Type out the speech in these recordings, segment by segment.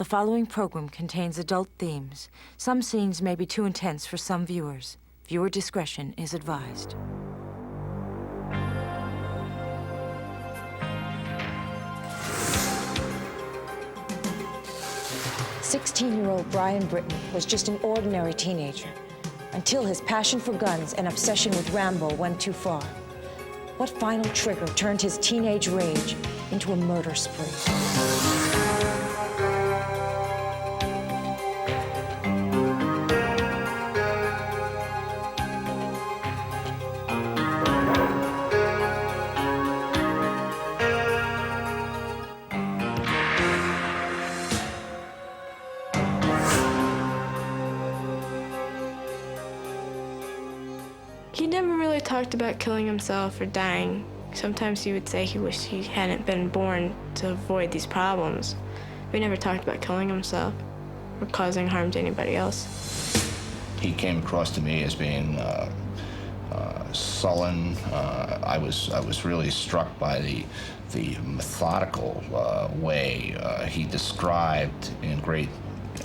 The following program contains adult themes. Some scenes may be too intense for some viewers. Viewer discretion is advised. "16-year-old Brian Britton was just an ordinary teenager until his passion for guns and obsession with Rambo went too far. What final trigger turned his teenage rage into a murder spree?" He never really talked about killing himself or dying. Sometimes he would say he wished he hadn't been born to avoid these problems. But he never talked about killing himself or causing harm to anybody else. He came across to me as being sullen. I was really struck by the methodical way he described in great,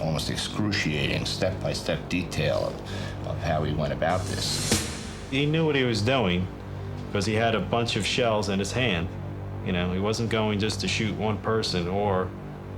almost excruciating, step-by-step detail of how he went about this. He knew what he was doing because he had a bunch of shells in his hand. You know, he wasn't going just to shoot one person or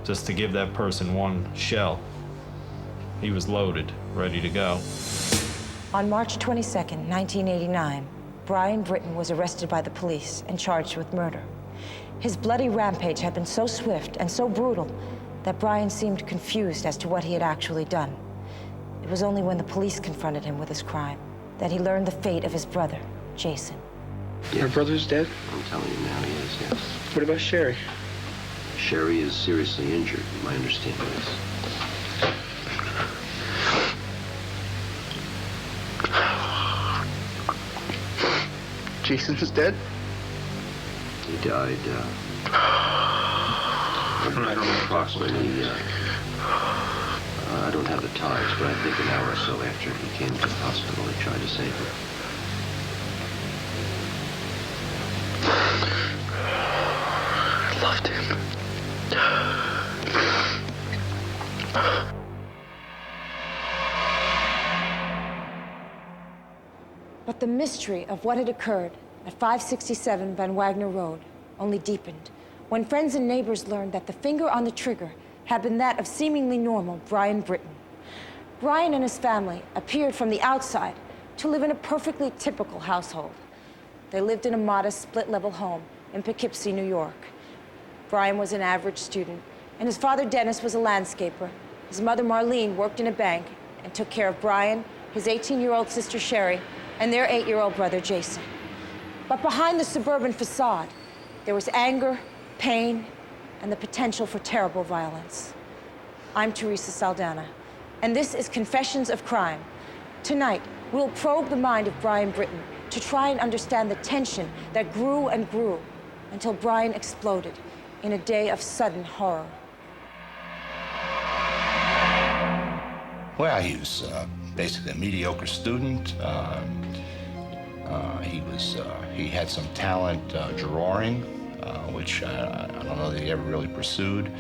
just to give that person one shell. He was loaded, ready to go. On March 22nd, 1989, Brian Britton was arrested by the police and charged with murder. His bloody rampage had been so swift and so brutal that Brian seemed confused as to what he had actually done. It was only when the police confronted him with his crime that he learned the fate of his brother, Jason. Your brother's dead? I'm telling you now, he is, yes. What about Sherry? Sherry is seriously injured, my understanding is. Jason is dead? He died, approximately, I don't have the times, but I think an hour or so after he came to the hospital, they tried to save him. I loved him. But the mystery of what had occurred at 567 Van Wagner Road only deepened when friends and neighbors learned that the finger on the trigger had been that of seemingly normal Brian Britton. Brian and his family appeared from the outside to live in a perfectly typical household. They lived in a modest split-level home in Poughkeepsie, New York. Brian was an average student, and his father, Dennis, was a landscaper. His mother, Marlene, worked in a bank and took care of Brian, his 18-year-old sister, Sherry, and their 8-year-old brother, Jason. But behind the suburban facade, there was anger, pain, and the potential for terrible violence. I'm Teresa Saldana, and this is Confessions of Crime. Tonight, we'll probe the mind of Brian Britton to try and understand the tension that grew and grew until Brian exploded in a day of sudden horror. Well, he was basically a mediocre student. He had some talent drawing, which I don't know that he ever really pursued.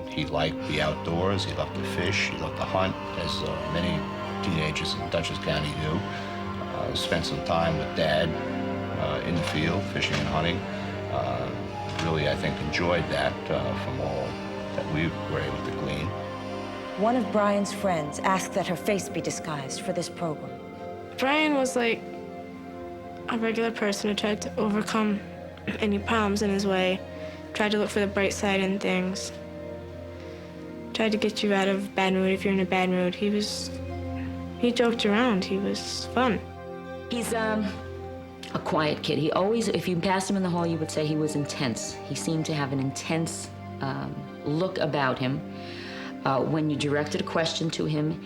He liked the outdoors, he loved to fish, he loved to hunt, as many teenagers in Dutchess County do. Spent some time with Dad in the field, fishing and hunting. Really, I think, enjoyed that from all that we were able to glean. One of Brian's friends asked that her face be disguised for this program. Brian was like a regular person who tried to overcome any problems in his way, tried to look for the bright side in things, tried to get you out of a bad mood if you're in a bad mood. He joked around. He was fun. He's a quiet kid. He always, if you passed him in the hall, you would say he was intense. He seemed to have an intense look about him. When you directed a question to him,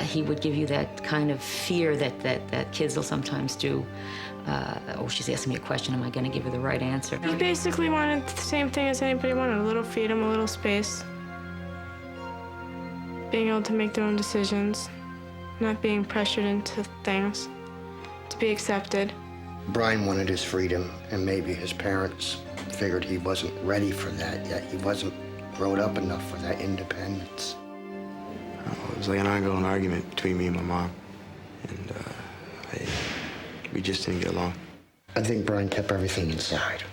he would give you that kind of fear that kids will sometimes do. Oh, she's asking me a question, am I going to give her the right answer? He basically wanted the same thing as anybody wanted, a little freedom, a little space. Being able to make their own decisions, not being pressured into things, to be accepted. Brian wanted his freedom, and maybe his parents figured he wasn't ready for that yet. He wasn't growed up enough for that independence. It was like an ongoing argument between me and my mom, and we just didn't get along. I think Brian kept everything inside.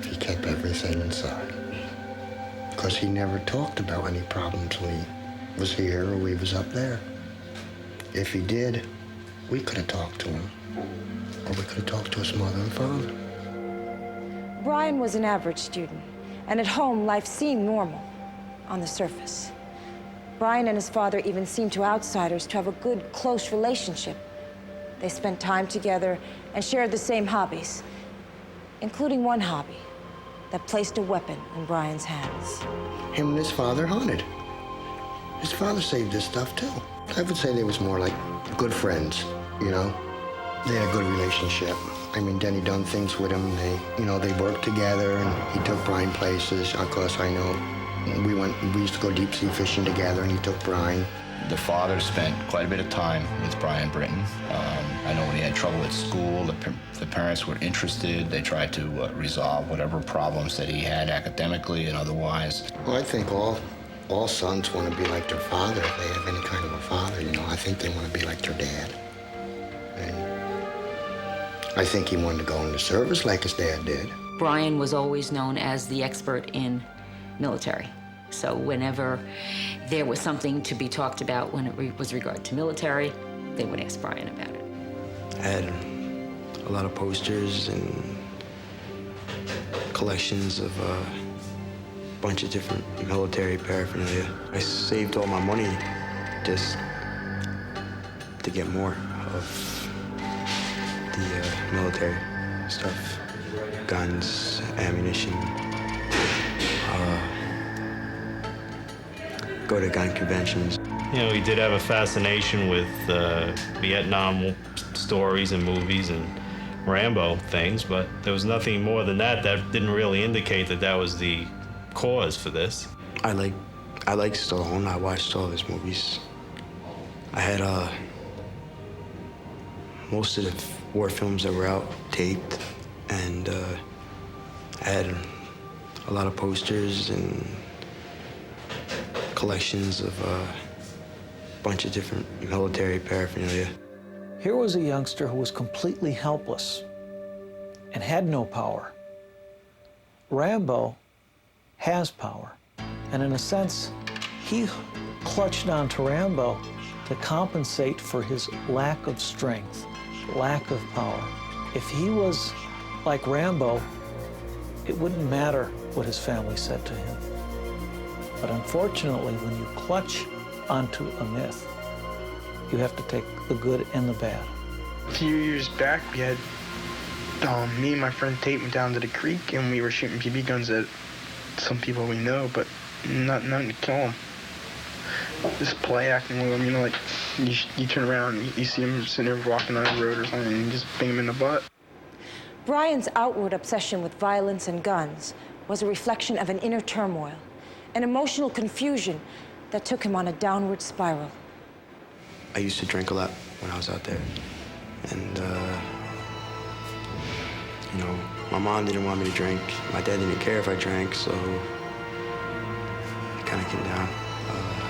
He kept everything inside. Because he never talked about any problems when he was here or we was up there. If he did, we could have talked to him. Or we could have talked to his mother and father. Brian was an average student, and at home, life seemed normal on the surface. Brian and his father even seemed to outsiders to have a good, close relationship. They spent time together and shared the same hobbies, including one hobby that placed a weapon in Brian's hands. Him and his father hunted. His father saved his stuff, too. I would say they was more like good friends, you know? They had a good relationship. I mean, Denny done things with him. They worked together, and he took Brian places. Of course, I know. We used to go deep sea fishing together, and he took Brian. The father spent quite a bit of time with Brian Britton. I know when he had trouble at school, the parents were interested. They tried to resolve whatever problems that he had academically and otherwise. Well, I think all sons want to be like their father if they have any kind of a father, you know. I think they want to be like their dad. And I think he wanted to go into service like his dad did. Brian was always known as the expert in military. So whenever there was something to be talked about when it was regard to military, they would ask Brian about it. I had a lot of posters and collections of a bunch of different military paraphernalia. I saved all my money just to get more of the military stuff. Guns, ammunition, go to gun conventions. You know, he did have a fascination with Vietnam stories and movies and Rambo things, but there was nothing more than that. That didn't really indicate that that was the cause for this. I like Stallone. I watched all of his movies. I had most of the war films that were out taped, and I had a lot of posters and collections of a bunch of different military paraphernalia. Here was a youngster who was completely helpless and had no power. Rambo has power, and in a sense, he clutched onto Rambo to compensate for his lack of strength, lack of power. If he was like Rambo, it wouldn't matter what his family said to him. But unfortunately, when you clutch onto a myth, you have to take the good and the bad. A few years back, we had me and my friend Tate went down to the creek, and we were shooting BB guns at some people we know, but nothing to kill them. Just play acting with them, you know, like you turn around and you see them sitting there walking on the road or something, and you just bang them in the butt. Brian's outward obsession with violence and guns was a reflection of an inner turmoil, an emotional confusion that took him on a downward spiral. I used to drink a lot when I was out there. And, you know, my mom didn't want me to drink. My dad didn't care if I drank, so I kind of came down.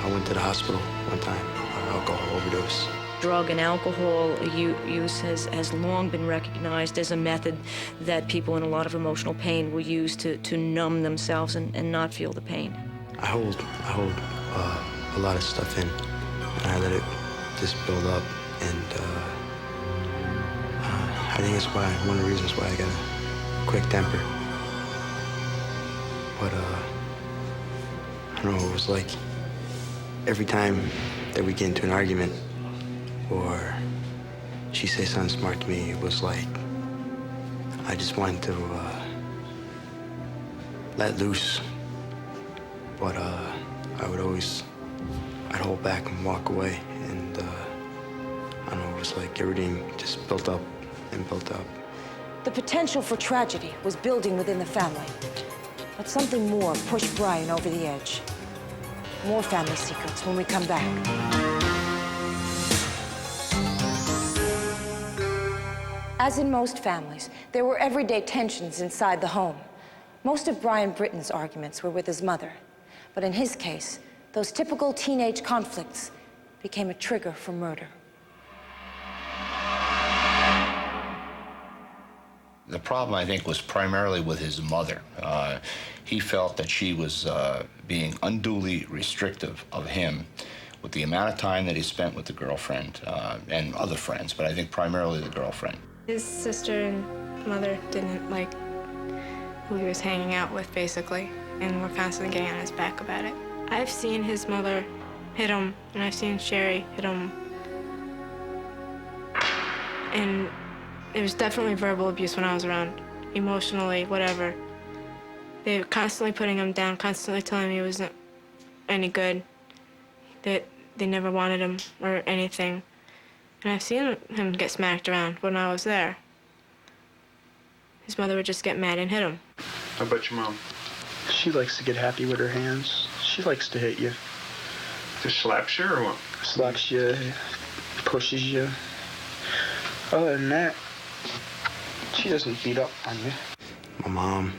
I went to the hospital one time, alcohol overdose. Drug and alcohol use has long been recognized as a method that people in a lot of emotional pain will use to numb themselves and not feel the pain. I hold a lot of stuff in, and I let it just build up, and I think it's one of the reasons why I got a quick temper. But I don't know, it was like every time that we get into an argument or she say something smart to me, it was like I just wanted to let loose. But I'd hold back and walk away, and I don't know, it was like everything just built up and built up. The potential for tragedy was building within the family, but something more pushed Brian over the edge. More family secrets when we come back. As in most families, there were everyday tensions inside the home. Most of Brian Britton's arguments were with his mother, but in his case, those typical teenage conflicts became a trigger for murder. The problem, I think, was primarily with his mother. He felt that she was being unduly restrictive of him with the amount of time that he spent with the girlfriend and other friends, but I think primarily the girlfriend. His sister and mother didn't like who he was hanging out with, basically, and were constantly getting on his back about it. I've seen his mother hit him, and I've seen Sherry hit him. And there was definitely verbal abuse when I was around, emotionally, whatever. They were constantly putting him down, constantly telling me he wasn't any good, that they never wanted him or anything. And I've seen him get smacked around when I was there. His mother would just get mad and hit him. How about your mom? She likes to get happy with her hands. She likes to hit you. Just slaps you or what? Slaps you, pushes you. Other than that, she doesn't beat up on you. My mom,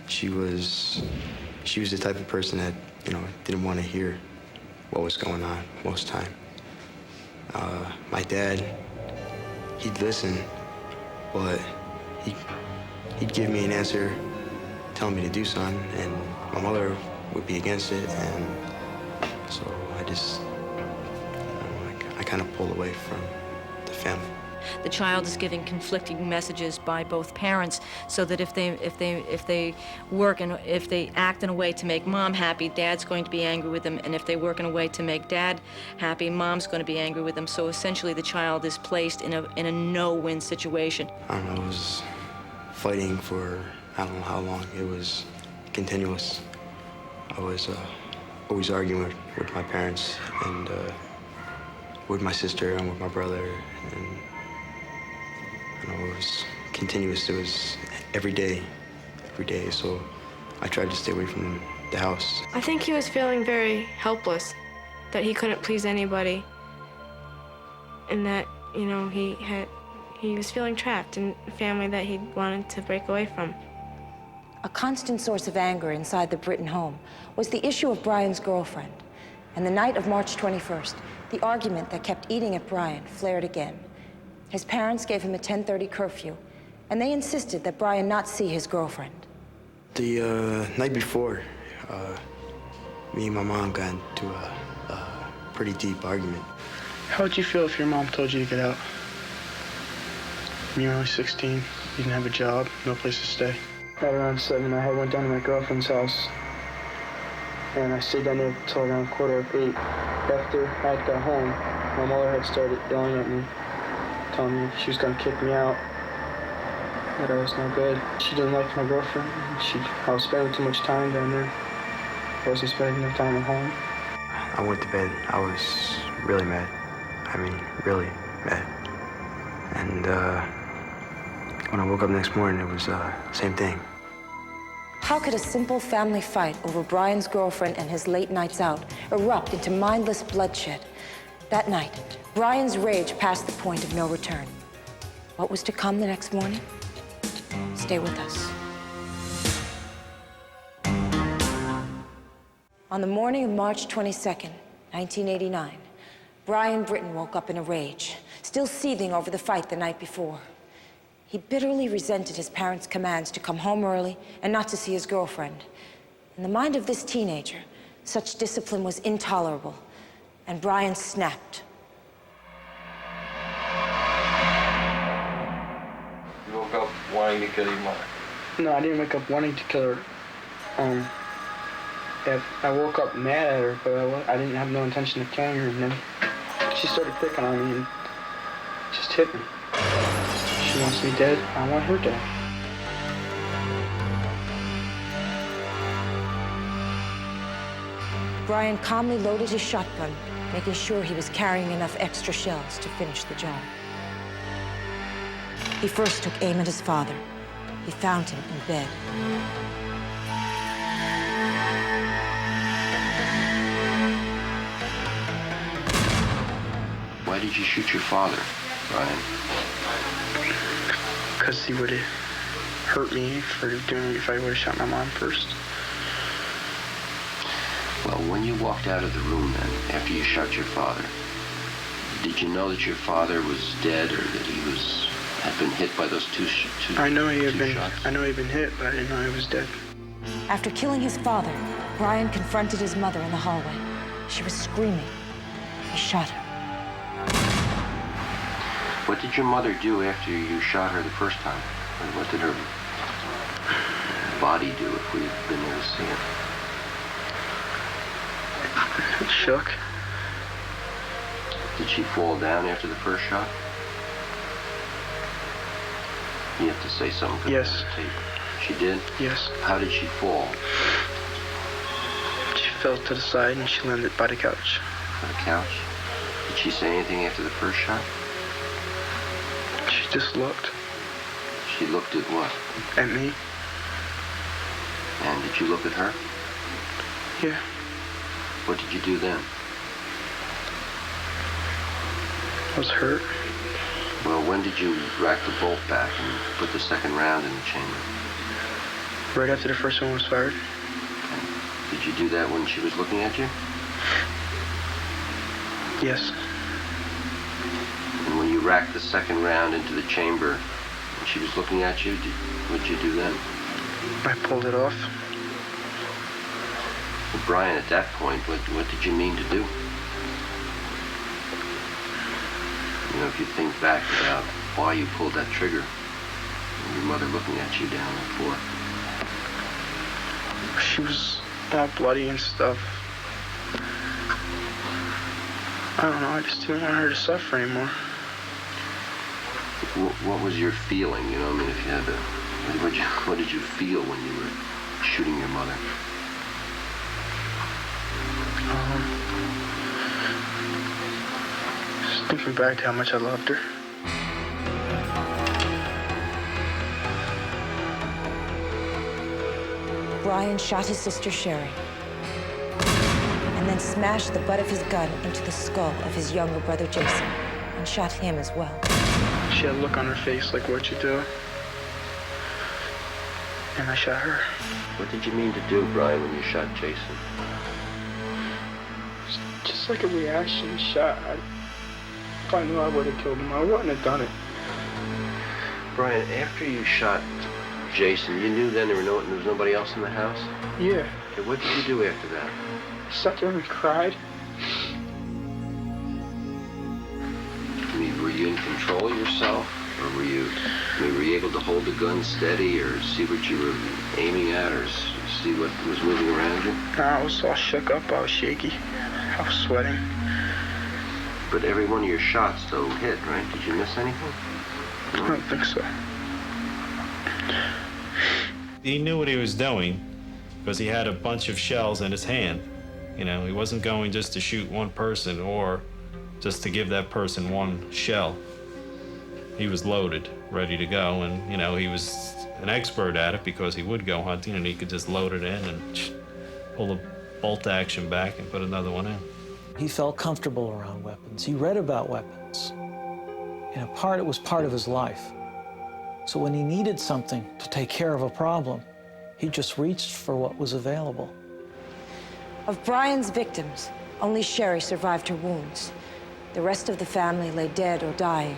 she was the type of person that, didn't want to hear what was going on most time. My dad, he'd listen, but he'd give me an answer telling me to do something, and my mother would be against it, and so I kind of pulled away from the family. The child is giving conflicting messages by both parents, so that if they work and if they act in a way to make mom happy, dad's going to be angry with them, and if they work in a way to make dad happy, mom's going to be angry with them. So essentially, the child is placed in a no-win situation. I don't know. It was fighting for I don't know how long. It was continuous. I was always arguing with my parents and with my sister and with my brother, and it was continuous. It was every day. So I tried to stay away from the house. I think he was feeling very helpless, that he couldn't please anybody, and that, he was feeling trapped in a family that he wanted to break away from. A constant source of anger inside the Britton home was the issue of Brian's girlfriend. And the night of March 21st, the argument that kept eating at Brian flared again. His parents gave him a 10:30 curfew, and they insisted that Brian not see his girlfriend. The night before, me and my mom got into a pretty deep argument. How would you feel if your mom told you to get out? You were only 16, you didn't have a job, no place to stay. At around 7, I went down to my girlfriend's house, and I stayed down there until around 7:45. After I had got home, my mother had started yelling at me, telling me she was going to kick me out, that I was no good. She didn't like my girlfriend. I was spending too much time down there. I wasn't spending enough time at home. I went to bed. I was really mad. I mean, really mad. And when I woke up next morning, it was same thing. How could a simple family fight over Brian's girlfriend and his late nights out erupt into mindless bloodshed? That night, Brian's rage passed the point of no return. What was to come the next morning? Stay with us. On the morning of March 22nd, 1989, Brian Britton woke up in a rage, still seething over the fight the night before. He bitterly resented his parents' commands to come home early and not to see his girlfriend. In the mind of this teenager, such discipline was intolerable, and Brian snapped. You woke up wanting to kill your mother? No, I didn't wake up wanting to kill her. I woke up mad at her, but I didn't have no intention of killing her, and then she started picking on me and just hit me. She wants me dead. I want her dead. Brian calmly loaded his shotgun, making sure he was carrying enough extra shells to finish the job. He first took aim at his father. He found him in bed. Why did you shoot your father, Brian? Because he would hurt me for doing if I would have shot my mom first. Well, when you walked out of the room then, after you shot your father, did you know that your father was dead or that he had been hit by those two shots? I know he had been hit, but I didn't know he was dead. After killing his father, Brian confronted his mother in the hallway. She was screaming. He shot her. What did your mother do after you shot her the first time? And what did her body do if we'd been there to see it? It shook. Did she fall down after the first shot? You have to say something. Yes. She did? Yes. How did she fall? She fell to the side and she landed by the couch. On the couch? Did she say anything after the first shot? She just looked. She looked at what? At me. And did you look at her? Yeah. What did you do then? I was hurt. Well, when did you rack the bolt back and put the second round in the chamber? Right after the first one was fired. Okay. Did you do that when she was looking at you? Yes. And when you racked the second round into the chamber and she was looking at you, what did you do then? I pulled it off. Well, Brian, at that point, what did you mean to do? You know, if you think back about why you pulled that trigger, and your mother looking at you down on the floor. She was all bloody and stuff. I don't know, I just didn't want her to suffer anymore. What was your feeling, you know? I mean, if you had to, what did you feel when you were shooting your mother? Just thinking back to how much I loved her. Brian shot his sister Sherry, and then smashed the butt of his gun into the skull of his younger brother Jason, and shot him as well. She had a look on her face like, "What'd you do?" And I shot her. What did you mean to do, Brian, when you shot Jason? Just like a reaction shot. If I knew I would have killed him, I wouldn't have done it. Brian, after you shot Jason, you knew then there was nobody else in the house? Yeah. Okay, what did you do after that? I sat there and cried. I mean, were you in control of yourself? Or were you able to hold the gun steady or see what you were aiming at or see what was moving around you? No, I was all shook up. I was shaky. I was sweating. But every one of your shots, though, hit, right? Did you miss anything? No? I don't think so. He knew what he was doing because he had a bunch of shells in his hand. You know, he wasn't going just to shoot one person or just to give that person one shell. He was loaded, ready to go, and, you know, he was an expert at it because he would go hunting and he could just load it in and pull the bolt action back and put another one in. He felt comfortable around weapons. He read about weapons. In a part, it was part of his life. So when he needed something to take care of a problem, he just reached for what was available. Of Brian's victims, only Sherry survived her wounds. The rest of the family lay dead or dying.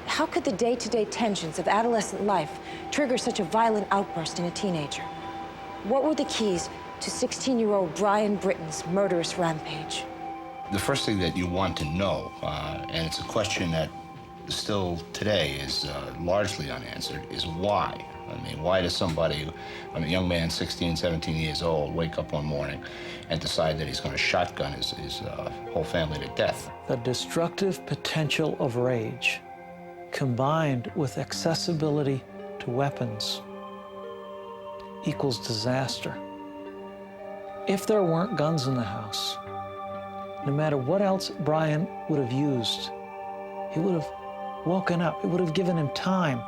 How could the day-to-day tensions of adolescent life trigger such a violent outburst in a teenager? What were the keys to 16-year-old Brian Britton's murderous rampage? The first thing that you want to know, and it's a question that still today is largely unanswered, is why? I mean, why does somebody, a young man, 16, 17 years old, wake up one morning and decide that he's going to shotgun his whole family to death? The destructive potential of rage, combined with accessibility to weapons, equals disaster. If there weren't guns in the house, no matter what else Brian would have used, he would have woken up. It would have given him time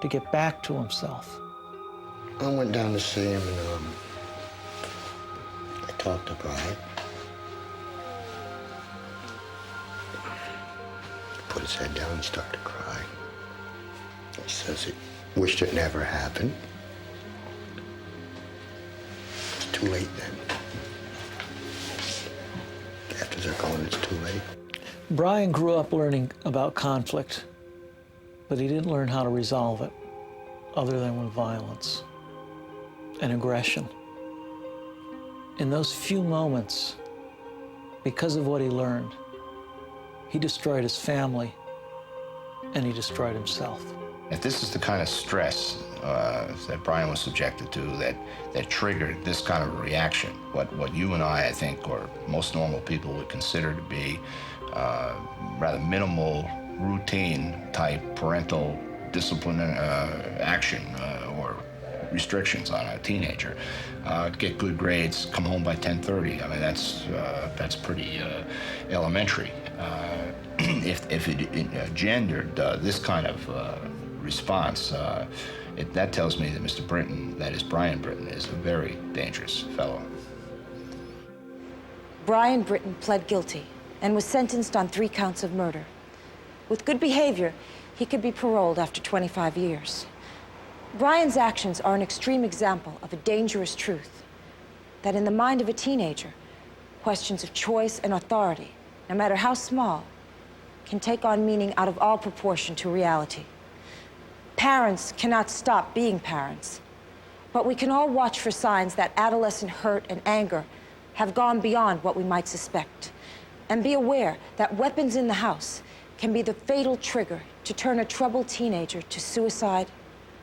to get back to himself. I went down to see him, and I talked to Brian. He put his head down and started to cry. He says Wished it never happened. It's too late then. After they're gone, it's too late. Brian grew up learning about conflict, but he didn't learn how to resolve it other than with violence and aggression. In those few moments, because of what he learned, he destroyed his family and he destroyed himself. If this is the kind of stress that Brian was subjected to that triggered this kind of a reaction, what you and I think, or most normal people would consider to be rather minimal, routine type parental discipline action or restrictions on a teenager, get good grades, come home by 10:30. I mean, that's pretty elementary. If it engendered this kind of response, that tells me that Mr. Britton, that is Brian Britton, is a very dangerous fellow. Brian Britton pled guilty and was sentenced on 3 counts of murder. With good behavior, he could be paroled after 25 years. Brian's actions are an extreme example of a dangerous truth, that in the mind of a teenager, questions of choice and authority, no matter how small, can take on meaning out of all proportion to reality. Parents cannot stop being parents, but we can all watch for signs that adolescent hurt and anger have gone beyond what we might suspect, and be aware that weapons in the house can be the fatal trigger to turn a troubled teenager to suicide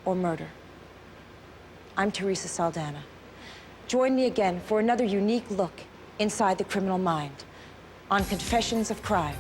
or murder. I'm Teresa Saldana. Join me again for another unique look inside the criminal mind on Confessions of Crime.